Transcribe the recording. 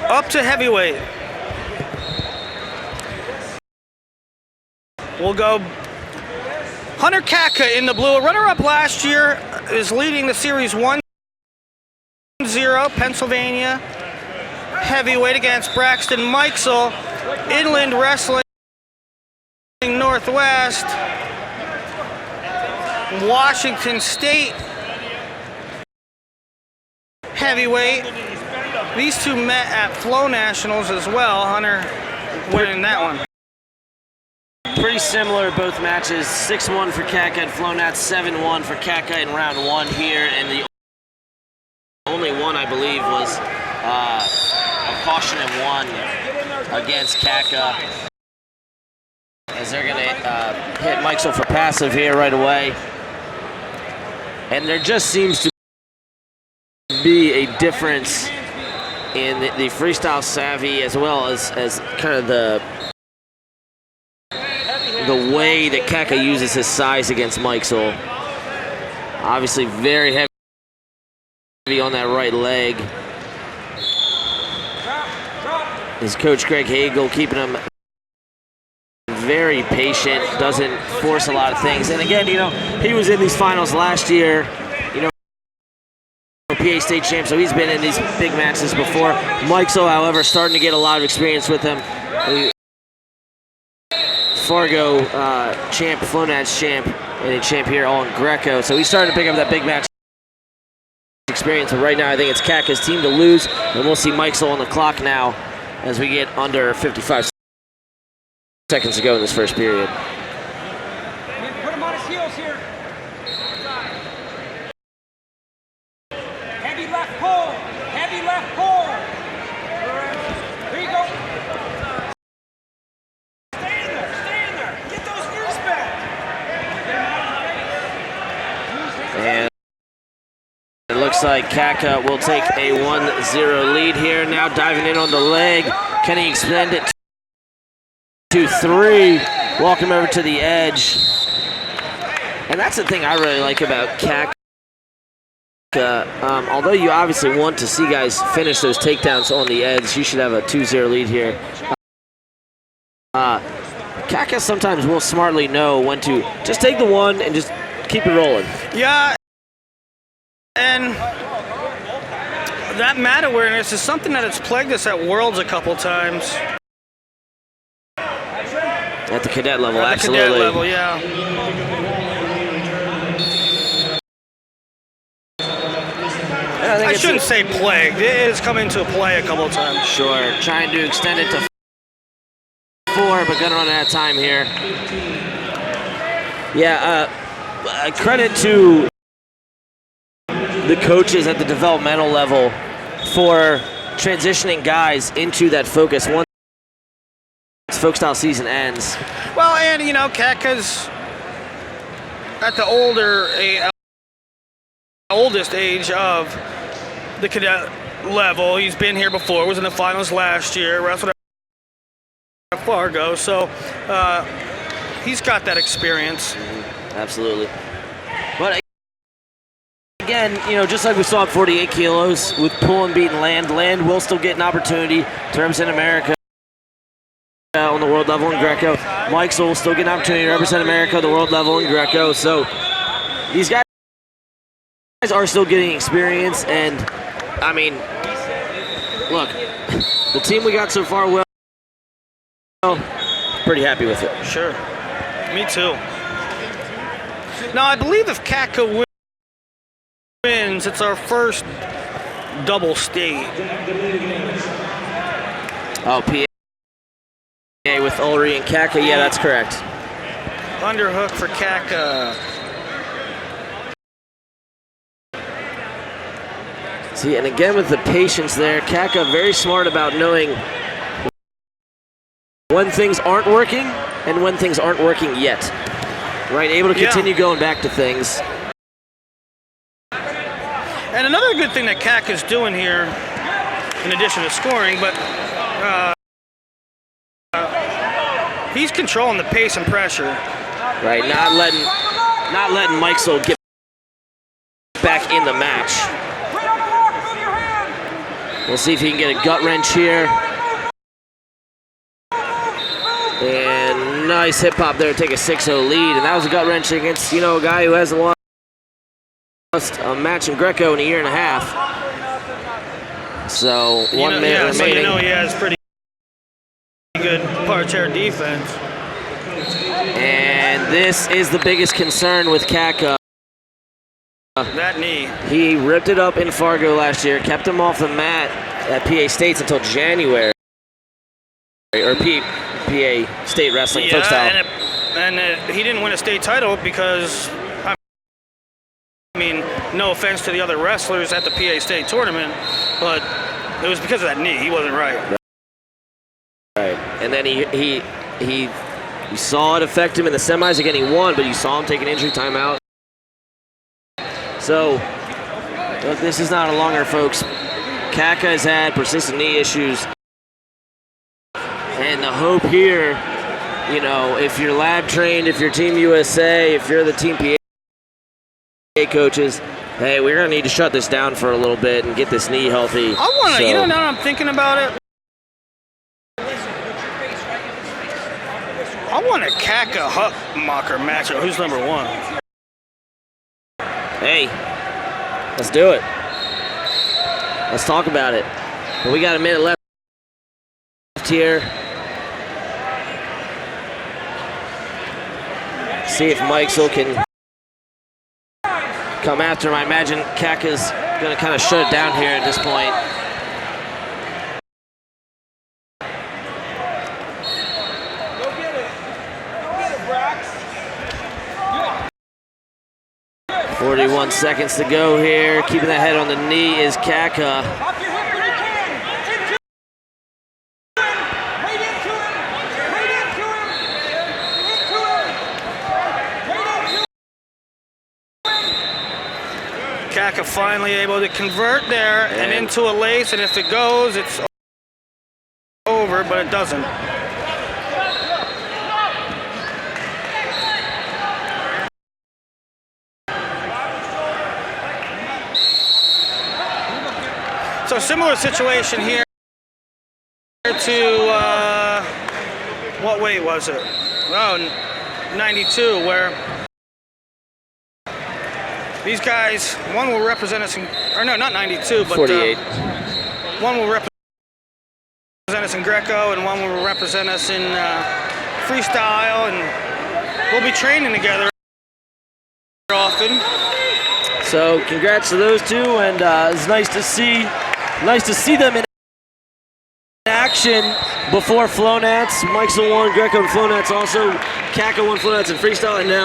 up to heavyweight. We'll go Hunter Catka in the blue. A runner-up last year is leading the series 1-0, Pennsylvania. Heavyweight against Braxton Mikesell, Inland Wrestling Northwest, Washington State. Heavyweight. These two met at Flow Nationals as well. Hunter winning that one. Pretty similar both matches. 6-1 for Catka and Flow Nats, 7-1 for Catka in round 1 here, and the only one I believe was a caution and 1 against Catka, as they're gonna hit Mikesell for passive here right away. And there just seems to be a difference in the freestyle savvy, as well as kind of the way that Catka uses his size against Mikesell. Obviously very heavy on that right leg. His coach Greg Hagel keeping him very patient, doesn't force a lot of things. And again, you know, he was in these finals last year, you know, PA state champ, so he's been in these big matches before. Mikesell, however, starting to get a lot of experience with him. Fargo champ, Flow Nats champ, and a champ here all in Greco. So he's starting to pick up that big match experience. But right now, I think it's Catka's team to lose, and we'll see Mikesell on the clock now as we get under 55 seconds to go in this first period. Put him on his heels here. Heavy left pull. Heavy left pull. There you go. Stay in there. Stay in there. Get those knees back. And it looks like Catka will take a 1-0 lead here. Now diving in on the leg. Can he extend it? 2-3, walk him over to the edge. And that's the thing I really like about Catka. Although you obviously want to see guys finish those takedowns on the edge, you should have a 2-0 lead here. Catka sometimes will smartly know when to just take the one and just keep it rolling. Yeah, and that mat awareness is something that has plagued us at Worlds a couple times. At the cadet level, at absolutely. The cadet level, yeah. I shouldn't say plagued. It has come into play a couple of times. Sure, trying to extend it to 4, but gonna run out of time here. Yeah, credit to the coaches at the developmental level for transitioning guys into that focus once folk style season ends. Well, and you know, Catka's at the oldest age of the cadet level. He's been here before, was in the finals last year, wrestled at Fargo, so he's got that experience. Absolutely. But again, you know, just like we saw at 48 kilos with pull and beat and Land will still get an opportunity to represent America on the world level in Greco. Mikesell will still get an opportunity to represent America on the world level in Greco. So these guys are still getting experience, and I mean, look, the team we got so far, well, pretty happy with it. Sure, me too. Now I believe if Catka wins, it's our first double state. Oh, PA with Ulrich and Catka, yeah, that's correct. Underhook for Catka. See, and again with the patience there, Catka very smart about knowing when things aren't working and when things aren't working yet. Right, able to continue going back to things. And another good thing that Catka's doing here, in addition to scoring, but he's controlling the pace and pressure. Right, not letting Mikesell get back in the match. We'll see if he can get a gut wrench here. And nice hip hop there to take a 6-0 lead. And that was a gut wrench against, you know, a guy who hasn't lost a match in Greco in a year and a half. So 1 minute remaining. So you know he has pretty good parterre defense. And this is the biggest concern with Catka. That knee. He ripped it up in Fargo last year, kept him off the mat at PA States until January. Or PA State Wrestling, folk style. And he didn't win a state title because, I mean, no offense to the other wrestlers at the PA State tournament, but it was because of that knee. He wasn't right. Right. And then he saw it affect him in the semis again. He won, but you saw him take an injury timeout. So, look, this is not a longer, folks. Catka has had persistent knee issues. And the hope here, you know, if you're lab trained, if you're Team USA, if you're the Team PA coaches, hey, we're going to need to shut this down for a little bit and get this knee healthy. I want to, you know, now that I'm thinking about it, I want a Catka Huckmacher matchup. Who's number one? Hey, let's do it. Let's talk about it. But we got a minute left here. See if Mikesell can come after him. I imagine Catka's going to kind of shut it down here at this point. Go get it. Go get it, Brax. 41 seconds to go here. Keeping that head on the knee is Catka. Pop your hip when you can. Into him. Right into him. Right into him. Into him. Right into him. Catka finally able to convert there and into a lace, and if it goes, it's over, but it doesn't. So similar situation here to, what weight was it? Oh, 92, where these guys, one will represent us in, or no, not 92, but 48. One will represent us in Greco and one will represent us in freestyle, and we'll be training together often. So congrats to those two, and it's nice to see them in action before Flonats. Mikesell won Greco and Flonats also. Catka won Flonats in freestyle, and now